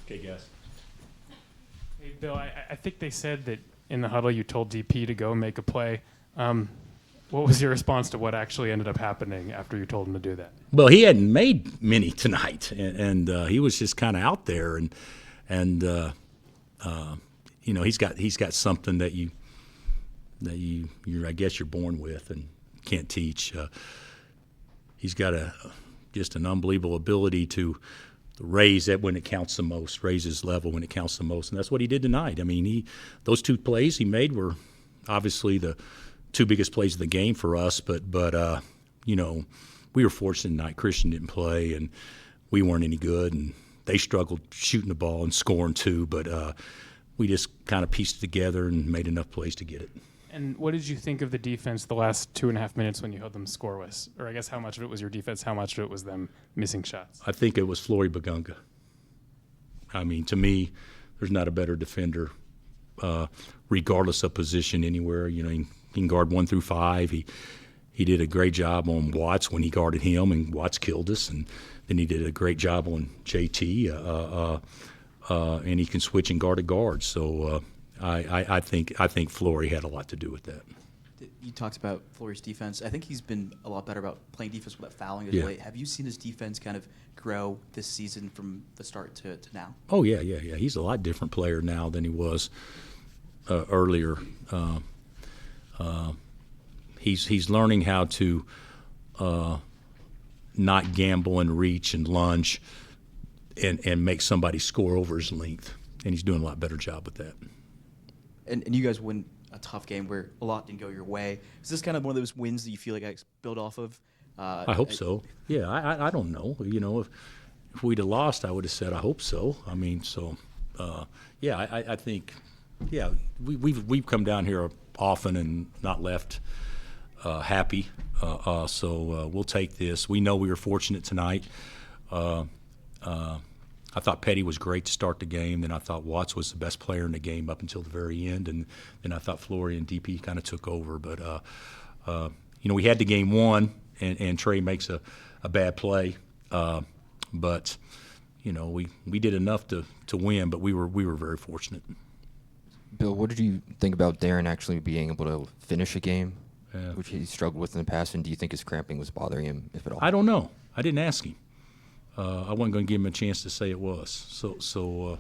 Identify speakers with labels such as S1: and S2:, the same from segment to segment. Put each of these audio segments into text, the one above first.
S1: Okay, guys.
S2: Hey, Bill, I think they said that in the huddle you told DP to go and make a play. What was your response to what actually ended up happening after you told him to do that?
S1: Well, he hadn't made many tonight, and he was just kind of out there, and you know, he's got something that you're I guess you're born with and can't teach. He's got just an unbelievable ability to raise that when it counts the most, raise his level when it counts the most, and that's what he did tonight. I mean, those two plays he made were obviously the two biggest plays of the game for us, but you know, we were fortunate tonight. Christian didn't play, and we weren't any good, and they struggled shooting the ball and scoring too, but we just kind of pieced it together and made enough plays to get it.
S2: And what did you think of the defense the last 2.5 minutes when you held them scoreless? Or I guess how much of it was your defense, how much of it was them missing shots?
S1: I think it was Flory Bagunga. I mean, to me, there's not a better defender, regardless of position anywhere. You know, he can guard 1 through 5. He did a great job on Watts when he guarded him, and Watts killed us. And then he did a great job on JT, and he can switch and guard a guard. So I think Flory had a lot to do with that.
S3: You talked about Flory's defense. I think he's been a lot better about playing defense without fouling as
S1: Yeah.
S3: late. Have you seen his defense kind of grow this season from the start to now?
S1: Oh, yeah. He's a lot different player now than he was earlier. He's learning how to not gamble and reach and lunge and make somebody score over his length, and he's doing a lot better job with that.
S3: And you guys win a tough game where a lot didn't go your way. Is this kind of one of those wins that you feel like I build off of?
S1: I hope so. Yeah, I don't know. You know, if we'd have lost, I would have said I hope so. I mean, so yeah, I think we've come down here often and not left happy. So we'll take this. We know we were fortunate tonight. I thought Petty was great to start the game. Then I thought Watts was the best player in the game up until the very end. And then I thought Flory and DP kind of took over. But, you know, we had the game won, and Trey makes a bad play. But, you know, we did enough to win, but we were very fortunate.
S4: Bill, what did you think about Darren actually being able to finish a game,
S1: Yeah.
S4: which he struggled with in the past, and do you think his cramping was bothering him, if at all?
S1: I don't know. I didn't ask him. I wasn't going to give him a chance to say it was. So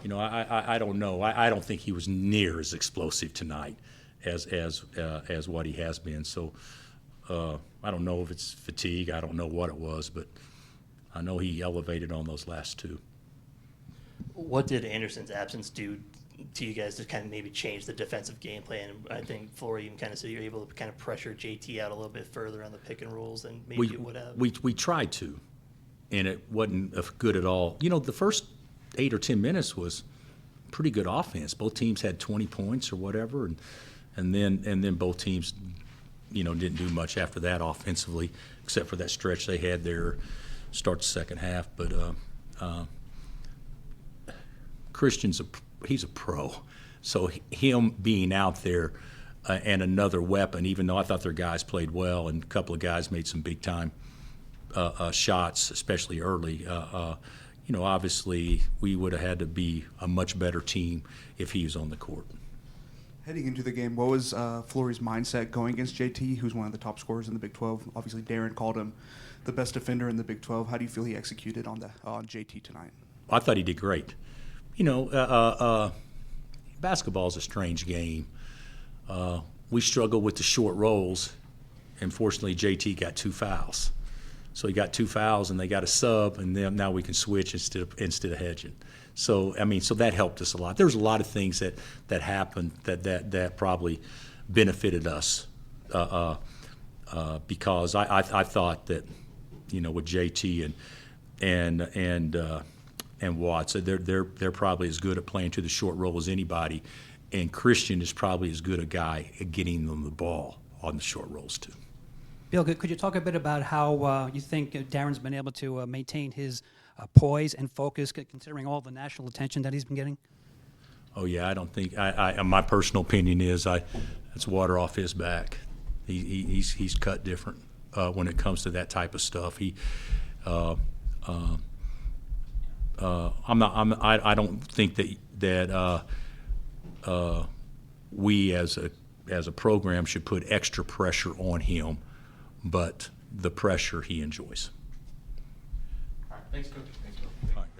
S1: you know, I don't know. I don't think he was near as explosive tonight as what he has been. So I don't know if it's fatigue. I don't know what it was, but I know he elevated on those last two.
S5: What did Anderson's absence do to you guys to kind of maybe change the defensive game plan? I think Flory even kind of said you're able to kind of pressure JT out a little bit further on the pick and rolls than maybe it would have.
S1: We tried to, and it wasn't good at all. You know, the first 8 or 10 minutes was pretty good offense. Both teams had 20 points or whatever, and then both teams, you know, didn't do much after that offensively, except for that stretch they had there, start the second half. But Christian's he's a pro, so him being out there and another weapon. Even though I thought their guys played well, and a couple of guys made some big time shots, especially early. You know, obviously we would have had to be a much better team if he was on the court.
S6: Heading into the game, what was Flory's mindset going against JT, who's one of the top scorers in the Big 12? Obviously, Darren called him the best defender in the Big 12. How do you feel he executed on JT tonight?
S1: I thought he did great. You know, basketball is a strange game. We struggle with the short rolls, and fortunately JT got 2 fouls. So he got 2 fouls, and they got a sub, and then now we can switch instead of hedging. So I mean, so that helped us a lot. There's a lot of things that happened that probably benefited us because I thought that, you know, with JT and Watts, they're probably as good at playing to the short roll as anybody, and Christian is probably as good a guy at getting them the ball on the short rolls too.
S7: Bill, could you talk a bit about how you think Darren's been able to maintain his poise and focus, considering all the national attention that he's been getting?
S1: Oh yeah, I don't think my personal opinion is it's water off his back. He's cut different when it comes to that type of stuff. I don't think that we as a program should put extra pressure on him, but the pressure he enjoys.
S2: Thanks, Coach.
S1: All right.